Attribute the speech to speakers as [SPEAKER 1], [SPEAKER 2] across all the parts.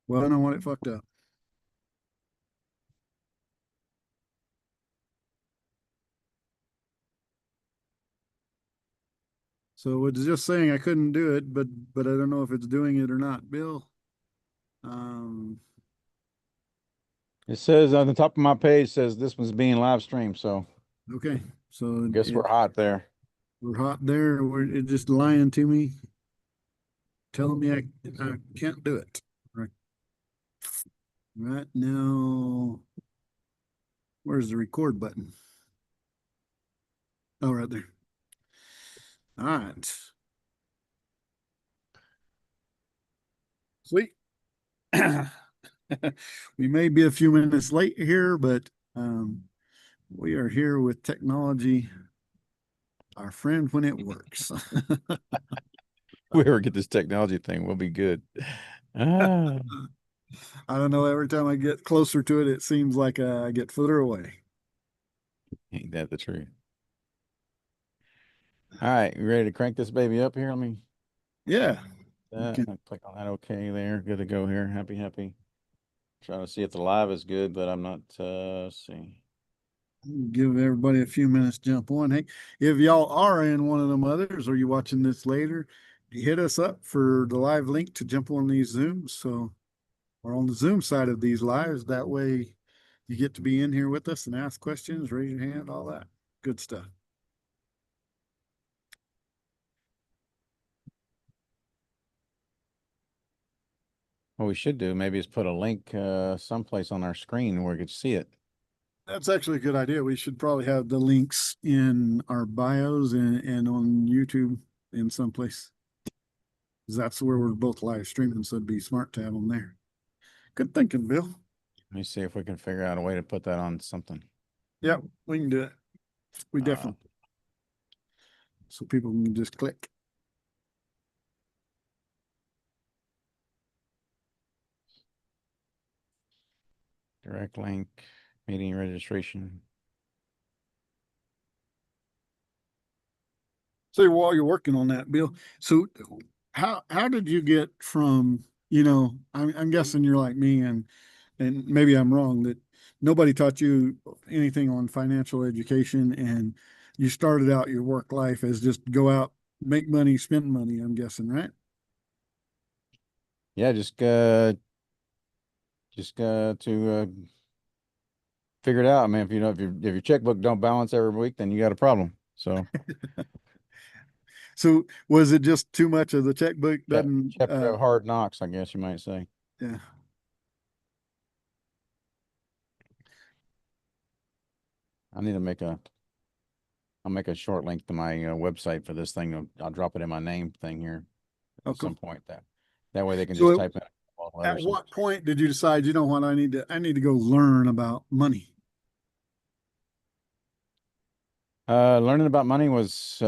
[SPEAKER 1] Well, I know what it fucked up. So it's just saying I couldn't do it, but I don't know if it's doing it or not. Bill, um,
[SPEAKER 2] It says on the top of my page says this was being live streamed, so
[SPEAKER 1] okay. So
[SPEAKER 2] I guess
[SPEAKER 1] it
[SPEAKER 2] we're hot there.
[SPEAKER 1] we're hot there. It's just lying to me, telling me I can't do it. Right now, where's the record button? Oh, right there. All right. Sweet. We may be a few minutes late here, but we are here with technology, our friend when it works.
[SPEAKER 2] We ever get this technology thing, we'll be good. Ah,
[SPEAKER 1] I don't know. Every time I get closer to it, it seems like I get further away.
[SPEAKER 2] ain't that the truth? All right, you ready to crank this baby up here? Let me
[SPEAKER 1] Yeah.
[SPEAKER 2] click on that. Okay, there. Good to go here. Happy. Trying to see if the live is good, but I'm not let's see.
[SPEAKER 1] Give everybody a few minutes to jump on. Hey, if y'all are in one of them others, or you watching this later, hit us up for the live link to jump on these Zooms. So we're on the Zoom side of these lives. That way you get to be in here with us and ask questions, raise your hand, all that good stuff.
[SPEAKER 2] What we should do maybe is put a link someplace on our screen where we could see it.
[SPEAKER 1] That's actually a good idea. We should probably have the links in our bios and on YouTube in someplace. That's where we're both live streaming, so it'd be smart to have them there. Good thinking, Bill.
[SPEAKER 2] Let me see if we can figure out a way to put that on something.
[SPEAKER 1] Yep, we can do it. We
[SPEAKER 2] Uh,
[SPEAKER 1] definitely. So people can just click.
[SPEAKER 2] Direct link, meeting registration.
[SPEAKER 1] So while you're working on that, Bill, so how did you get from, I'm guessing you're like me and maybe I'm wrong that nobody taught you anything on financial education and you started out your work life as just go out, make money, spend money, I'm guessing, right?
[SPEAKER 2] Yeah, just to figure it out. I mean, if your checkbook don't balance every week, then you got a problem. So
[SPEAKER 1] So was it just too much of the checkbook doesn't
[SPEAKER 2] chapter of hard knocks, I guess you might say.
[SPEAKER 1] yeah.
[SPEAKER 2] I need to I'll make a short link to my website for this thing. I'll drop it in my name thing here
[SPEAKER 1] Oh,
[SPEAKER 2] at some
[SPEAKER 1] cool.
[SPEAKER 2] point. That way they can just
[SPEAKER 1] So
[SPEAKER 2] type in all
[SPEAKER 1] at
[SPEAKER 2] letters.
[SPEAKER 1] what point did you decide, you know what, I need to go learn about money?
[SPEAKER 2] Learning about money was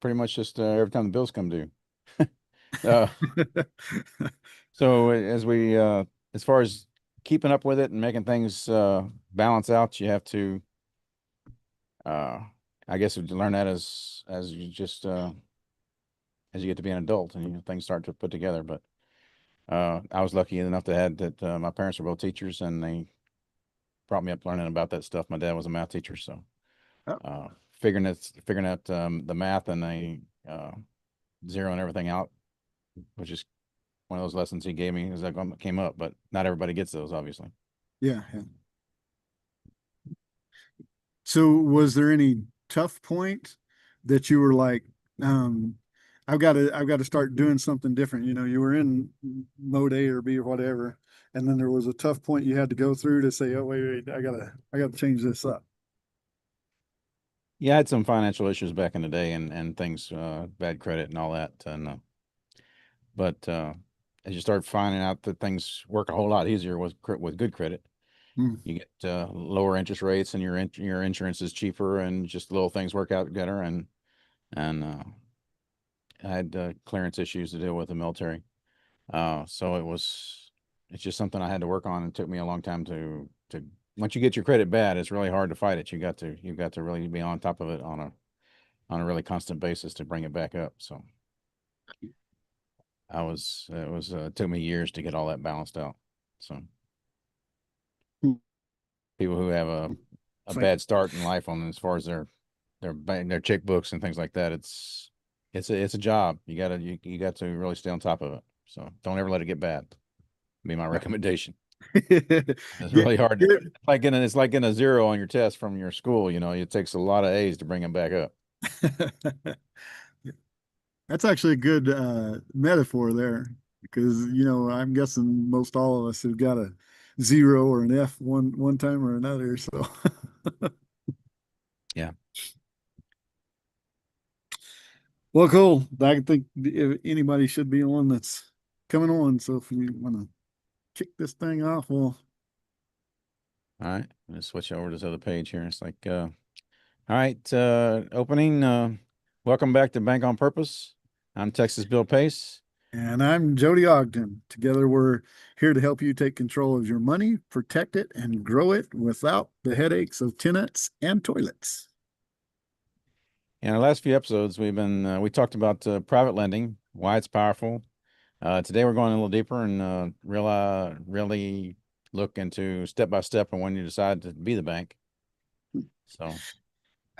[SPEAKER 2] pretty much just every time the bills come due. Uh, so as far as keeping up with it and making things balance out, you have to, uh, I guess, you learn that as you just as you get to be an adult and things start to put together. But I was lucky enough to had that my parents were both teachers and they brought me up learning about that stuff. My dad was a math teacher, so
[SPEAKER 1] Oh,
[SPEAKER 2] uh, figuring out the math and the zeroing everything out, which is one of those lessons he gave me as I came up. But not everybody gets those, obviously.
[SPEAKER 1] yeah, yeah. So was there any tough point that you were like, um, I've got to start doing something different. You were in mode A or B or whatever, and then there was a tough point you had to go through to say, oh, wait, I gotta change this up.
[SPEAKER 2] Yeah, I had some financial issues back in the day and things, bad credit and all that. And but as you start finding out that things work a whole lot easier with good credit,
[SPEAKER 1] Hmm.
[SPEAKER 2] you get lower interest rates and your insurance is cheaper and just little things work out better. And I had clearance issues to deal with the military. So it's just something I had to work on and it took me a long time to once you get your credit bad, it's really hard to fight it. You've got to really be on top of it on a really constant basis to bring it back up. So it took me years to get all that balanced out. So
[SPEAKER 1] Hmm.
[SPEAKER 2] people who have a
[SPEAKER 1] It's like,
[SPEAKER 2] bad start in life on as far as their checkbooks and things like that, it's a job. You got to really stay on top of it. So don't ever let it get bad. Be my recommendation. It's
[SPEAKER 1] get,
[SPEAKER 2] really hard.
[SPEAKER 1] get it.
[SPEAKER 2] It's like getting a zero on your test from your school. You know, it takes a lot of A's to bring them back up.
[SPEAKER 1] That's actually a good metaphor there because I'm guessing most all of us have got a zero or an F one time or another. So
[SPEAKER 2] Yeah.
[SPEAKER 1] well, cool. I think if anybody should be on that's coming on. So if you want to kick this thing off, well,
[SPEAKER 2] All right. Let's switch over to this other page here. It's like, all right, opening. Welcome back to Bank on Purpose. I'm Texas Bill Pace.
[SPEAKER 1] and I'm Jody Ogden. Together, we're here to help you take control of your money, protect it, and grow it without the headaches of tenants and toilets.
[SPEAKER 2] In our last few episodes, we talked about private lending, why it's powerful. Today we're going a little deeper and really look into step by step on when you decide to be the bank. So,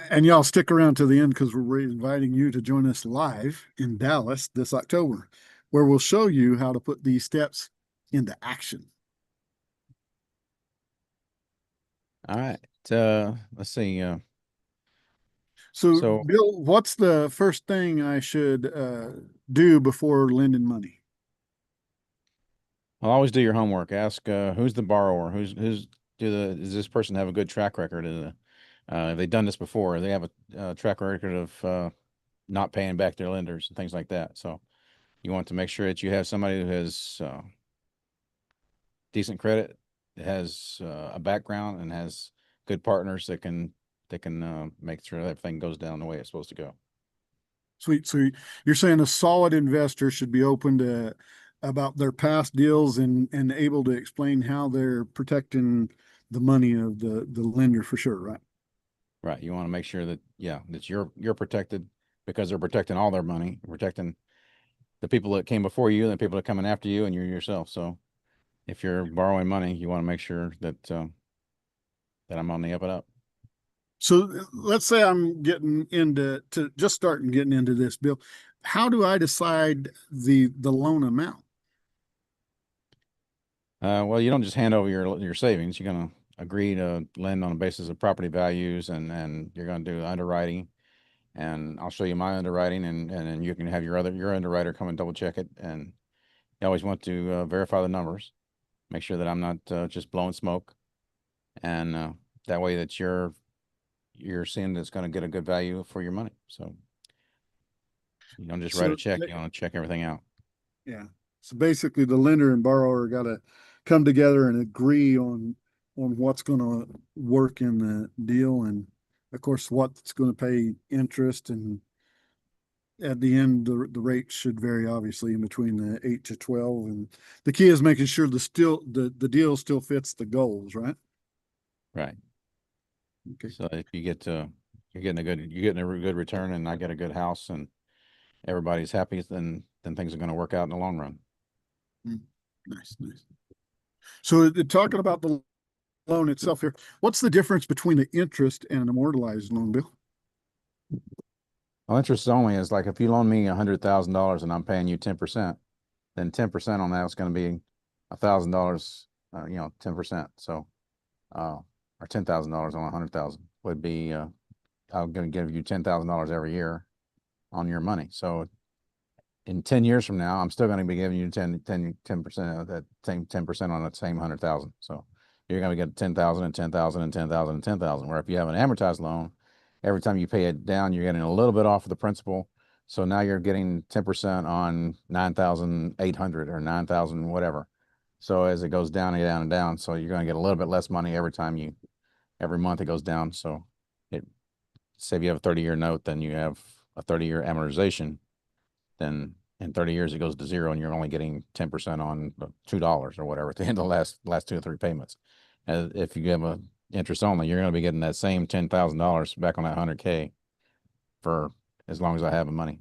[SPEAKER 1] And y'all stick around to the end because we're inviting you to join us live in Dallas this October, where we'll show you how to put these steps into action.
[SPEAKER 2] all right, let's see.
[SPEAKER 1] So,
[SPEAKER 2] So
[SPEAKER 1] Bill, what's the first thing I should do before lending money?
[SPEAKER 2] I'll always do your homework. Ask who's the borrower, does this person have a good track record? Have they done this before? They have a track record of not paying back their lenders and things like that. So you want to make sure that you have somebody who has decent credit, has a background, and has good partners that can make sure everything goes down the way it's supposed to go.
[SPEAKER 1] Sweet. So you're saying a solid investor should be open to about their past deals and able to explain how they're protecting the money of the lender for sure, right?
[SPEAKER 2] Right. You want to make sure that that you're protected because they're protecting all their money, protecting the people that came before you and the people that are coming after you and you yourself. So if you're borrowing money, you want to make sure that I'm on the up and up.
[SPEAKER 1] So let's say I'm getting into to just starting getting into this, Bill. How do I decide the loan amount?
[SPEAKER 2] Well, you don't just hand over your savings. You're going to agree to lend on the basis of property values, and you're going to do underwriting. And I'll show you my underwriting, and then you can have your underwriter come and double check it. And you always want to verify the numbers, make sure that I'm not just blowing smoke, and that way that you're seeing that's going to get a good value for your money. So you don't just write a
[SPEAKER 1] So
[SPEAKER 2] check; you want to check everything out.
[SPEAKER 1] yeah. So basically the lender and borrower got to come together and agree on what's going to work in the deal and of course what's going to pay interest and at the end the rate should vary obviously in between the 8 to 12 and the key is making sure the deal still fits the goals, right?
[SPEAKER 2] Right.
[SPEAKER 1] Okay.
[SPEAKER 2] So if you're getting a good return, and I get a good house, and everybody's happy, then things are going to work out in the long run.
[SPEAKER 1] Nice, nice. So talking about the loan itself here, what's the difference between the interest and an immortalized loan, Bill?
[SPEAKER 2] Well, interest only is like if you loan me $100,000 and I'm paying you 10%, then 10% on that is going to be $1,000. 10%. So, or $10,000 on 100,000 would be I'm going to give you $10,000 every year on your money. So in 10 years from now, I'm still going to be giving you 10% of that same 10% on that same 100,000. So you're going to get 10,000 and 10,000 and 10,000 and 10,000. Where if you have an amortized loan, every time you pay it down, you're getting a little bit off of the principal. So now you're getting 10% on 9,800 or 9,000, whatever. So as it goes down and down and down, so you're going to get a little bit less money every month it goes down. So say if you have a 30-year note, then you have a 30-year amortization. Then in 30 years it goes to zero, and you're only getting 10% on $2 or whatever at the end of the last 2 or 3 payments. If you have interest only, you're going to be getting that same $10,000 back on that 100K for as long as I have the money.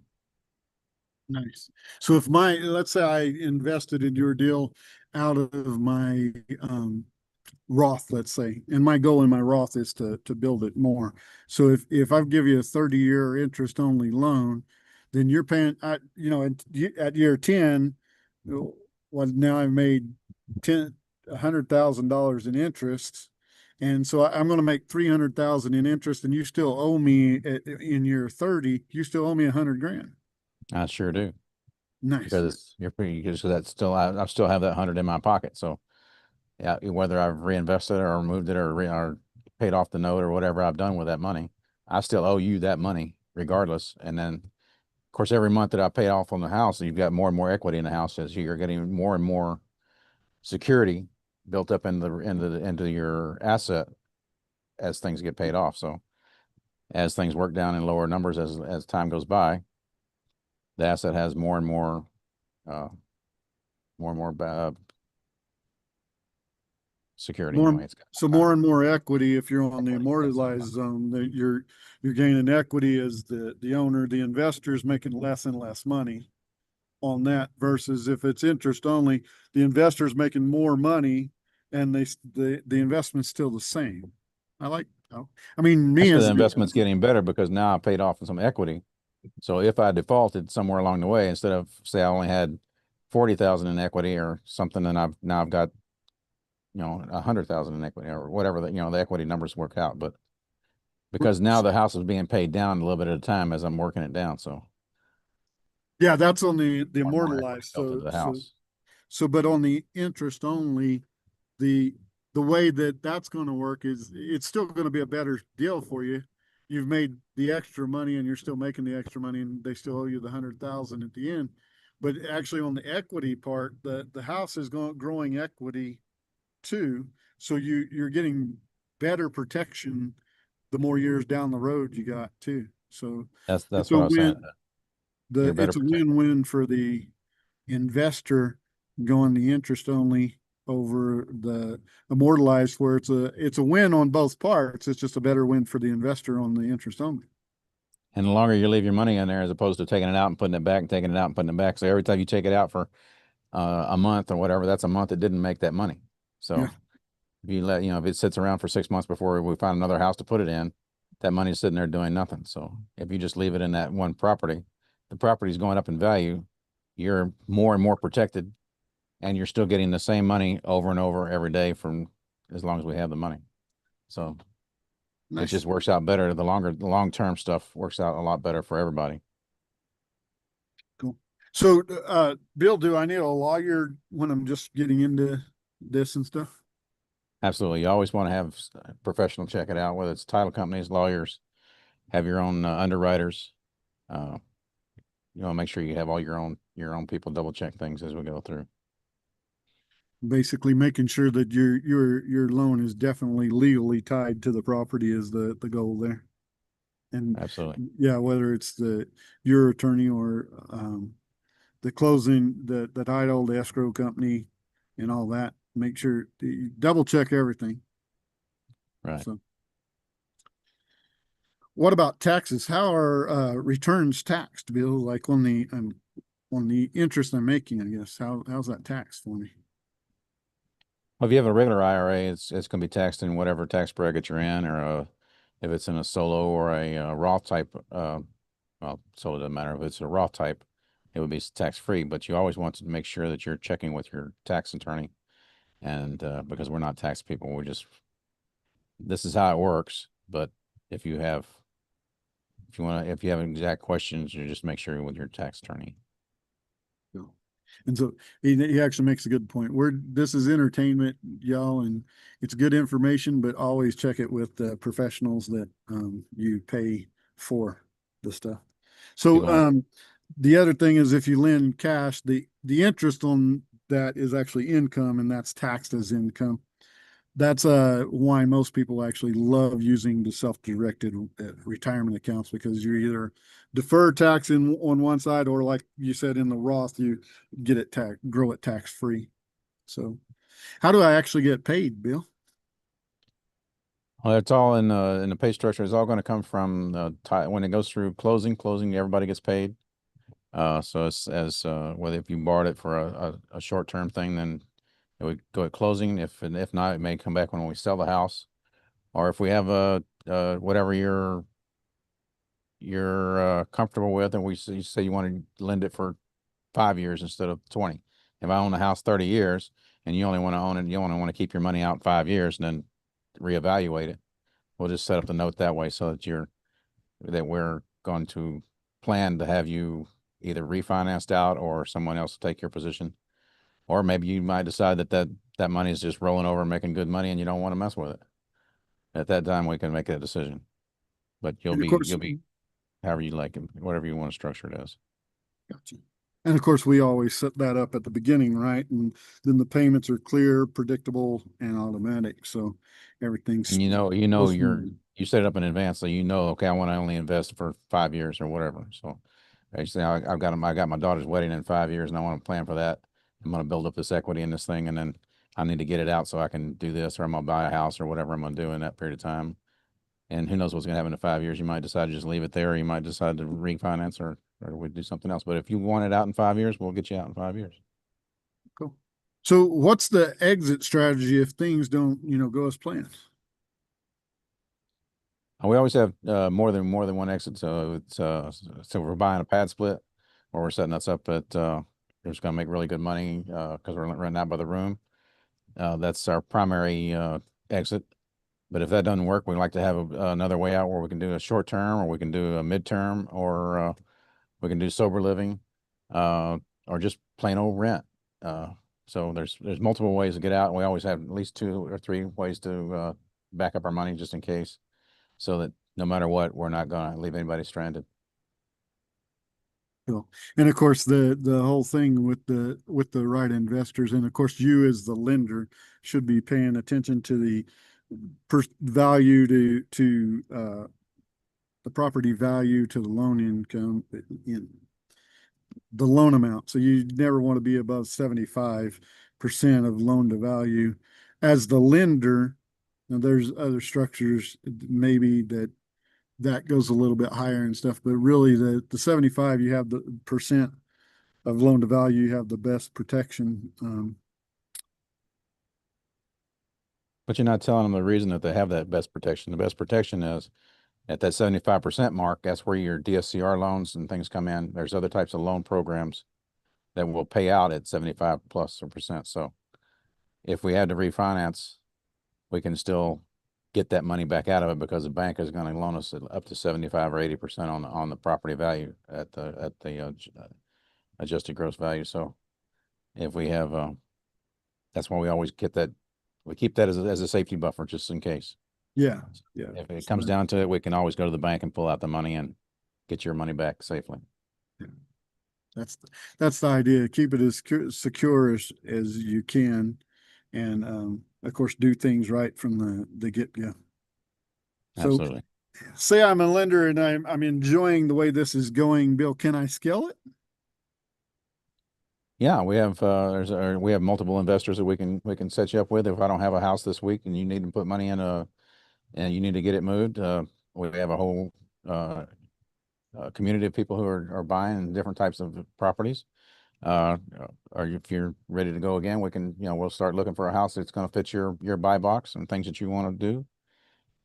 [SPEAKER 1] Nice. So if let's say I invested in your deal out of my Roth, let's say, and my goal in my Roth is to build it more. So if I give you a 30-year interest only loan, then you're paying at year 10, well, now I've made $100,000 in interest. And so I'm going to make 300,000 in interest, and you still owe me in year 30, you still owe me 100 grand.
[SPEAKER 2] I sure do.
[SPEAKER 1] Nice.
[SPEAKER 2] Because you're pretty good. So that's still, I still have that 100 in my pocket. So yeah, whether I've reinvested it or moved it or paid off the note or whatever I've done with that money, I still owe you that money regardless. And then of course, every month that I pay off on the house, you've got more and more equity in the house as you're getting more and more security built up into your asset as things get paid off. So as things work down in lower numbers as time goes by, the asset has more and more security.
[SPEAKER 1] More,
[SPEAKER 2] Anyway,
[SPEAKER 1] so more and more equity if you're on the immortalized zone, that you're gaining equity as the owner, the investor is making less and less money on that, versus if it's interest only, the investor is making more money and the investment's still the same. I mean, me
[SPEAKER 2] actually,
[SPEAKER 1] as
[SPEAKER 2] the
[SPEAKER 1] an
[SPEAKER 2] investment's getting better because now I paid off some equity. So if I defaulted somewhere along the way, instead of say I only had 40,000 in equity or something, and I've got 100,000 in equity or whatever the equity numbers work out. But because now the house is being paid down a little bit at a time as I'm working it down. So
[SPEAKER 1] yeah, that's on the
[SPEAKER 2] more and more equity
[SPEAKER 1] immortalized.
[SPEAKER 2] built into the house.
[SPEAKER 1] But on the interest only, the the way that that's going to work is it's still going to be a better deal for you. You've made the extra money and you're still making the extra money, and they still owe you the 100,000 at the end. But actually on the equity part, the house is growing equity too. So you're getting better protection the more years down the road you got too. So
[SPEAKER 2] That's
[SPEAKER 1] it's
[SPEAKER 2] what
[SPEAKER 1] a
[SPEAKER 2] I was saying.
[SPEAKER 1] win.
[SPEAKER 2] You're better
[SPEAKER 1] It's a
[SPEAKER 2] protected.
[SPEAKER 1] win-win for the investor going the interest only over the immortalized, where it's a win on both parts. It's just a better win for the investor on the interest only.
[SPEAKER 2] And the longer you leave your money in there, as opposed to taking it out and putting it back and taking it out and putting it back. So every time you take it out for a month or whatever, that's a month it didn't make that money. So
[SPEAKER 1] Yeah.
[SPEAKER 2] if you if it sits around for 6 months before we find another house to put it in, that money's sitting there doing nothing. So if you just leave it in that one property, the property's going up in value. You're more and more protected, and you're still getting the same money over and over every day from as long as we have the money. So it
[SPEAKER 1] Nice.
[SPEAKER 2] just works out better. The long-term stuff works out a lot better for everybody.
[SPEAKER 1] Cool. So, Bill, do I need a lawyer when I'm just getting into this and stuff?
[SPEAKER 2] Absolutely. You always want to have a professional check it out, whether it's title companies, lawyers, have your own underwriters. Make sure you have all your own people double check things as we go through.
[SPEAKER 1] Basically making sure that your loan is definitely legally tied to the property is the goal there. And
[SPEAKER 2] Absolutely.
[SPEAKER 1] yeah, whether it's your attorney or the closing, the title, the escrow company, and all that. Make sure you double check everything.
[SPEAKER 2] Right.
[SPEAKER 1] So, what about taxes? How are returns taxed, Bill? Like on the interest I'm making, I guess. How's that taxed for me?
[SPEAKER 2] Well, if you have a regular IRA, it's going to be taxed in whatever tax bracket you're in, or if it's in a solo or a Roth type. Well, solo doesn't matter. If it's a Roth type, it would be tax free. But you always want to make sure that you're checking with your tax attorney, and because we're not tax people, this is how it works. But if you have exact questions, you just make sure you're with your tax attorney.
[SPEAKER 1] And so he actually makes a good point. This is entertainment, y'all, and it's good information, but always check it with the professionals that you pay for the stuff. So the other thing is, if you lend cash, the interest on that is actually income, and that's taxed as income. That's why most people actually love using the self-directed retirement accounts, because you either defer tax on one side, or like you said in the Roth, you grow it tax free. So how do I actually get paid, Bill?
[SPEAKER 2] Well, it's all in the pay structure. It's all going to come from when it goes through closing, everybody gets paid. So it's as whether if you borrowed it for a short term thing, then it would go at closing. If not, it may come back when we sell the house, or if we have a whatever you're comfortable with, and you say you want to lend it for 5 years instead of 20. If I own the house 30 years and you only want to own it, you only want to keep your money out 5 years, and then reevaluate it. We'll just set up the note that way so that we're going to plan to have you either refinanced out or someone else take your position. Or maybe you might decide that money is just rolling over and making good money and you don't want to mess with it. At that time, we can make a decision. But
[SPEAKER 1] And of course,
[SPEAKER 2] you'll be however you like it, whatever you want to structure it as.
[SPEAKER 1] gotcha. And of course, we always set that up at the beginning, right? And then the payments are clear, predictable, and automatic. So everything's
[SPEAKER 2] And
[SPEAKER 1] goes smoothly.
[SPEAKER 2] you set it up in advance, so okay, I want to only invest for 5 years or whatever. So actually, I got my daughter's wedding in 5 years, and I want to plan for that. I'm going to build up this equity in this thing, and then I need to get it out so I can do this, or I'm going to buy a house or whatever I'm going to do in that period of time. And who knows what's going to happen in 5 years? You might decide to just leave it there, or you might decide to refinance, or we do something else. But if you want it out in 5 years, we'll get you out in 5 years.
[SPEAKER 1] Cool. So what's the exit strategy if things don't, go as planned?
[SPEAKER 2] We always have more than one exit. So so we're buying a pad split, or we're setting us up at we're just going to make really good money because we're renting out by the room. That's our primary exit. But if that doesn't work, we like to have another way out where we can do a short term, or we can do a midterm, or we can do sober living, or just plain old rent. So there's multiple ways to get out, and we always have at least 2 or 3 ways to back up our money just in case, so that no matter what, we're not going to leave anybody stranded.
[SPEAKER 1] Cool. And of course, the whole thing with the right investors, and of course, you as the lender should be paying attention to the value to the property value to the loan income in the loan amount. So you never want to be above 75% of loan to value. As the lender, now there's other structures maybe that goes a little bit higher and stuff, but really the 75, you have the percent of loan to value, you have the best protection.
[SPEAKER 2] But you're not telling them the reason that they have that best protection. The best protection is at that 75% mark. That's where your DSCR loans and things come in. There's other types of loan programs that will pay out at 75 plus percent. So if we had to refinance, we can still get that money back out of it because the bank is going to loan us up to 75 or 80% on the property value at the adjusted gross value. So if we have, that's why we always get that. We keep that as a safety buffer just in case.
[SPEAKER 1] Yeah. Yeah.
[SPEAKER 2] If it comes down to it, we can always go to the bank and pull out the money and get your money back safely.
[SPEAKER 1] Yeah. That's the idea. Keep it as secure as you can, and of course, do things right from the get go. So,
[SPEAKER 2] Absolutely.
[SPEAKER 1] say I'm a lender and I'm enjoying the way this is going, Bill. Can I scale it?
[SPEAKER 2] Yeah, we have multiple investors that we can set you up with. If I don't have a house this week and you need to put money in and you need to get it moved, we have a whole community of people who are buying different types of properties. Or if you're ready to go again, we'll start looking for a house that's going to fit your buy box and things that you want to do,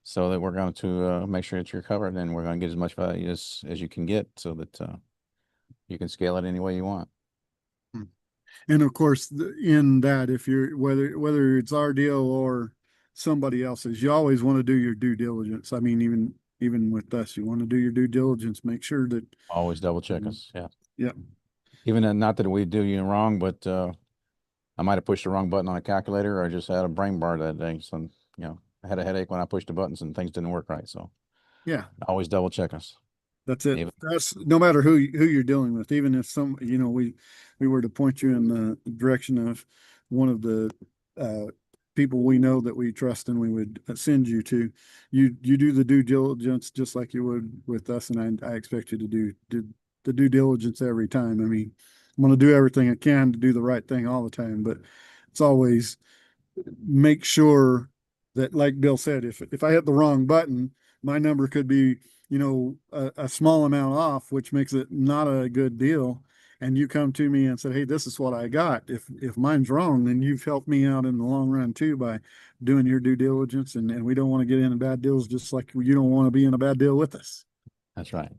[SPEAKER 2] so that we're going to make sure that you're covered, and we're going to get as much value as you can get, so that you can scale it any way you want.
[SPEAKER 1] And of course, in that, if you're whether it's our deal or somebody else's, you always want to do your due diligence. I mean, even with us, you want to do your due diligence, make sure that
[SPEAKER 2] Always double check us. Yeah.
[SPEAKER 1] yeah,
[SPEAKER 2] Even not that we do you wrong, but I might have pushed the wrong button on a calculator, or I just had a brain bar that day. So, I had a headache when I pushed the buttons and things didn't work right. So
[SPEAKER 1] yeah,
[SPEAKER 2] always double check us.
[SPEAKER 1] that's it.
[SPEAKER 2] Even,
[SPEAKER 1] That's no matter who you're dealing with. Even if we were to point you in the direction of one of the uh, people we know that we trust and we would send you to, you do the due diligence just like you would with us, and I expect you to do the due diligence every time. I mean, I'm going to do everything I can to do the right thing all the time, but it's always make sure that, like Bill said, if I hit the wrong button, my number could be, a small amount off, which makes it not a good deal. And you come to me and said, "Hey, this is what I got." If mine's wrong, then you've helped me out in the long run too by doing your due diligence. And we don't want to get into bad deals, just like you don't want to be in a bad deal with us.
[SPEAKER 2] That's right.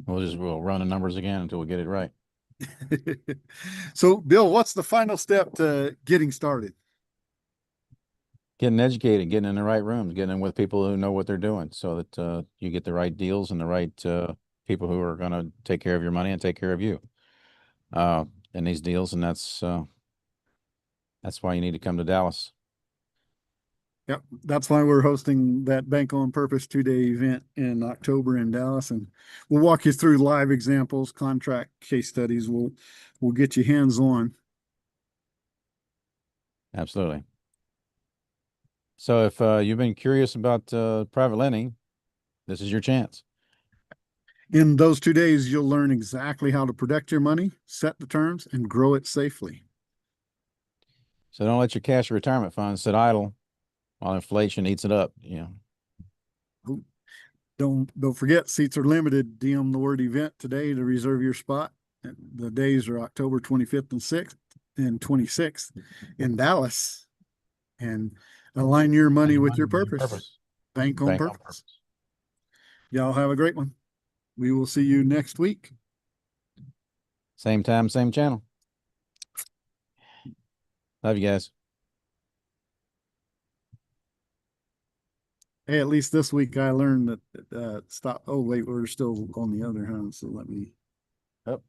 [SPEAKER 2] We'll run the numbers again until we get it right.
[SPEAKER 1] So, Bill, what's the final step to getting started?
[SPEAKER 2] Getting educated, getting in the right rooms, getting in with people who know what they're doing so that you get the right deals and the right people who are going to take care of your money and take care of you in these deals. And that's why you need to come to Dallas.
[SPEAKER 1] Yep, that's why we're hosting that Bank on Purpose 2-day event in October in Dallas, and we'll walk you through live examples, contract case studies. We'll get you hands on.
[SPEAKER 2] Absolutely. So if you've been curious about private lending, this is your chance.
[SPEAKER 1] In those 2 days, you'll learn exactly how to protect your money, set the terms, and grow it safely.
[SPEAKER 2] So don't let your cash retirement fund sit idle while inflation eats it up.
[SPEAKER 1] Don't forget, seats are limited. DM the word event today to reserve your spot. The days are October 25th and 6th and 26th in Dallas. And align your money with your purpose. Bank on Purpose. Y'all have a great one. We will see you next week.
[SPEAKER 2] Same time, same channel. Love you guys.
[SPEAKER 1] Hey, at least this week I learned that stop. Oh, wait, we're still on the other hand. So let me.
[SPEAKER 2] Oh.